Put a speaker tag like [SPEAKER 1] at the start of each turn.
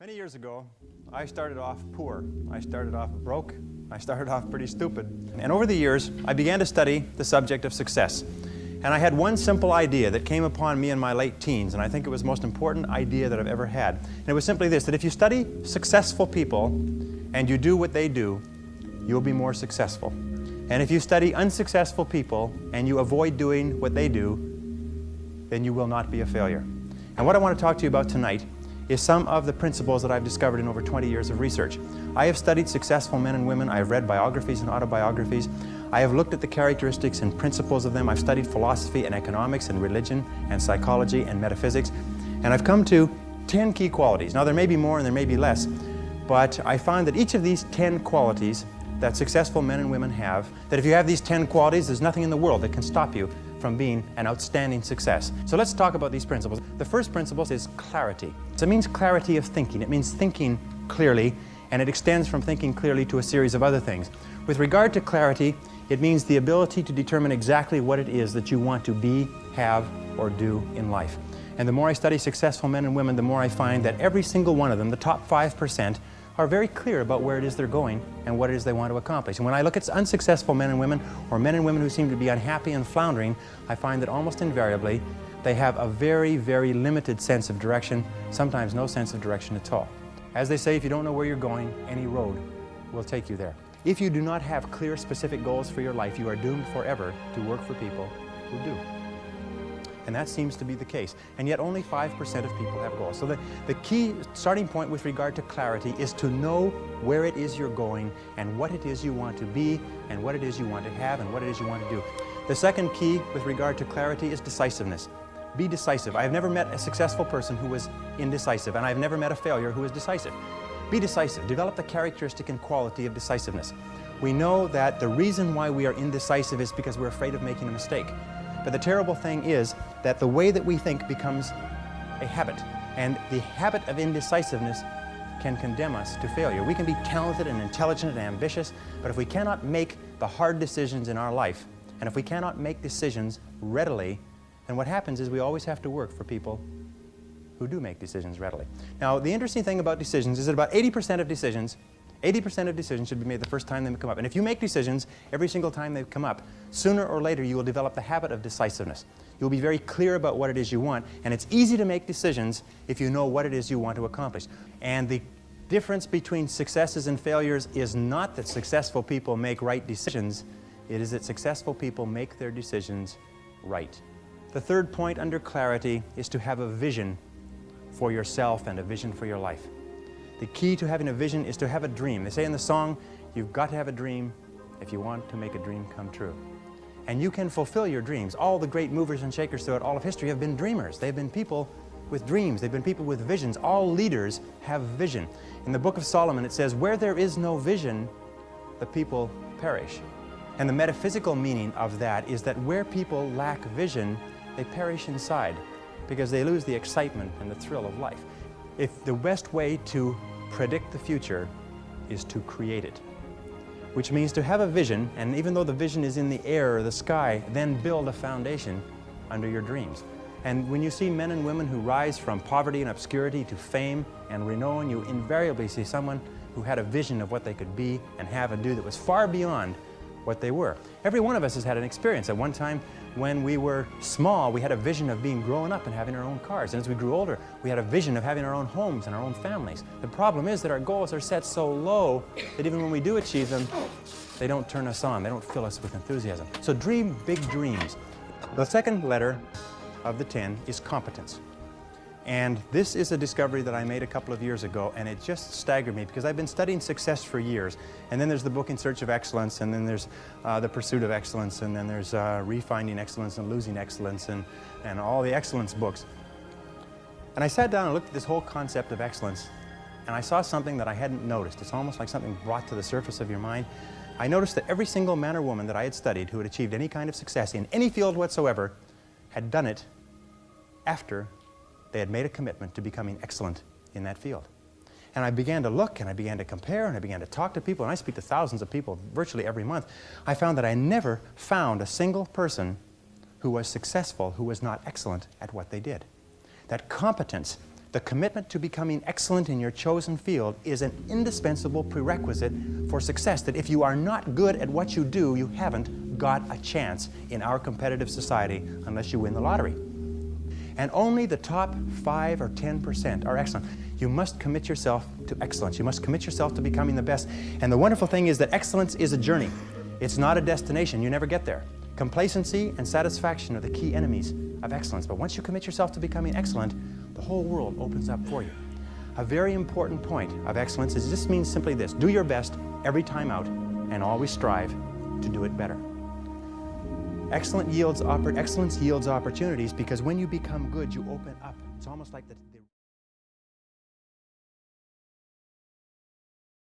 [SPEAKER 1] Many years ago, I started off poor. I started off broke. I started off pretty stupid. And over the years, I began to study the subject of success. And I had one simple idea that came upon me in my late teens, and I think it was the most important idea that I've ever had. And it was simply this, that if you study successful people and you do what they do, you'll be more successful. And if you study unsuccessful people and you avoid doing what they do, then you will not be a failure. And what I want to talk to you about tonight is some of the principles that I've discovered in over 20 years of research. I have studied successful men and women. I have read biographies and autobiographies. I have looked at the characteristics and principles of them. I've studied philosophy and economics and religion and psychology and metaphysics. And I've come to 10 key qualities. Now there may be more and there may be less, but I find that each of these 10 qualities that successful men and women have, that if you have these 10 qualities, there's nothing in the world that can stop you from being an outstanding success. So let's talk about these principles. The first principle is clarity. So it means clarity of thinking. It means thinking clearly, and it extends from thinking clearly to a series of other things. With regard to clarity, it means the ability to determine exactly what it is that you want to be, have, or do in life. And the more I study successful men and women, the more I find that every single one of them, the top 5%, are very clear about where it is they're going and what it is they want to accomplish. And when I look at unsuccessful men and women, or men and women who seem to be unhappy and floundering, I find that almost invariably they have a very, very limited sense of direction, sometimes no sense of direction at all. As they say, if you don't know where you're going, any road will take you there. If you do not have clear, specific goals for your life, you are doomed forever to work for people who do. And that seems to be the case. And yet only 5% of people have goals. So the key starting point with regard to clarity is to know where it is you're going and what it is you want to be and what it is you want to have and what it is you want to do. The second key with regard to clarity is decisiveness. Be decisive. I have never met a successful person who was indecisive, and I've never met a failure who was decisive. Be decisive. Develop the characteristic and quality of decisiveness. We know that the reason why we are indecisive is because we're afraid of making a mistake. But the terrible thing is that the way that we think becomes a habit, and the habit of indecisiveness can condemn us to failure. We can be talented and intelligent and ambitious, but if we cannot make the hard decisions in our life, and if we cannot make decisions readily, then what happens is we always have to work for people who do make decisions readily. Now, the interesting thing about decisions is that about 80% of decisions should be made the first time they come up. And if you make decisions every single time they come up, sooner or later you will develop the habit of decisiveness. You'll be very clear about what it is you want, and it's easy to make decisions if you know what it is you want to accomplish. And the difference between successes and failures is not that successful people make right decisions, it is that successful people make their decisions right. The third point under clarity is to have a vision for yourself and a vision for your life. The key to having a vision is to have a dream. They say in the song, you've got to have a dream if you want to make a dream come true. And you can fulfill your dreams. All the great movers and shakers throughout all of history have been dreamers. They've been people with dreams. They've been people with visions. All leaders have vision. In the book of Solomon it says, where there is no vision, the people perish. And the metaphysical meaning of that is that where people lack vision, they perish inside because they lose the excitement and the thrill of life. If the best way to predict the future is to create it, which means to have a vision, and even though the vision is in the air or the sky, then build a foundation under your dreams. And when you see men and women who rise from poverty and obscurity to fame and renown, you invariably see someone who had a vision of what they could be and have and do that was far beyond what they were. Every one of us has had an experience. At one time when we were small, we had a vision of being grown up and having our own cars. And as we grew older, we had a vision of having our own homes and our own families. The problem is that our goals are set so low that even when we do achieve them, they don't turn us on. They don't fill us with enthusiasm. So dream big dreams. The second letter of the 10 is competence. And this is a discovery that I made a couple of years ago, and it just staggered me because I've been studying success for years. And then there's the book In Search of Excellence, and then there's The Pursuit of Excellence, and then there's Refinding Excellence and Losing Excellence, and all the excellence books. And I sat down and looked at this whole concept of excellence, and I saw something that I hadn't noticed. It's almost like something brought to the surface of your mind. I noticed that every single man or woman that I had studied who had achieved any kind of success in any field whatsoever had done it after they had made a commitment to becoming excellent in that field. And I began to look, and I began to compare, and I began to talk to people, and I speak to thousands of people virtually every month. I found that I never found a single person who was successful who was not excellent at what they did. That competence The commitment to becoming excellent in your chosen field is an indispensable prerequisite for success, that if you are not good at what you do, you haven't got a chance in our competitive society unless you win the lottery. And only the top 5 or 10% are excellent. You must commit yourself to excellence. You must commit yourself to becoming the best. And the wonderful thing is that excellence is a journey. It's not a destination. You never get there. Complacency and satisfaction are the key enemies of excellence. But once you commit yourself to becoming excellent, the whole world opens up for you. A very important point of excellence is this means simply this: do your best every time out and always strive to do it better. Excellence yields opportunities, because when you become good, you open up. It's almost like the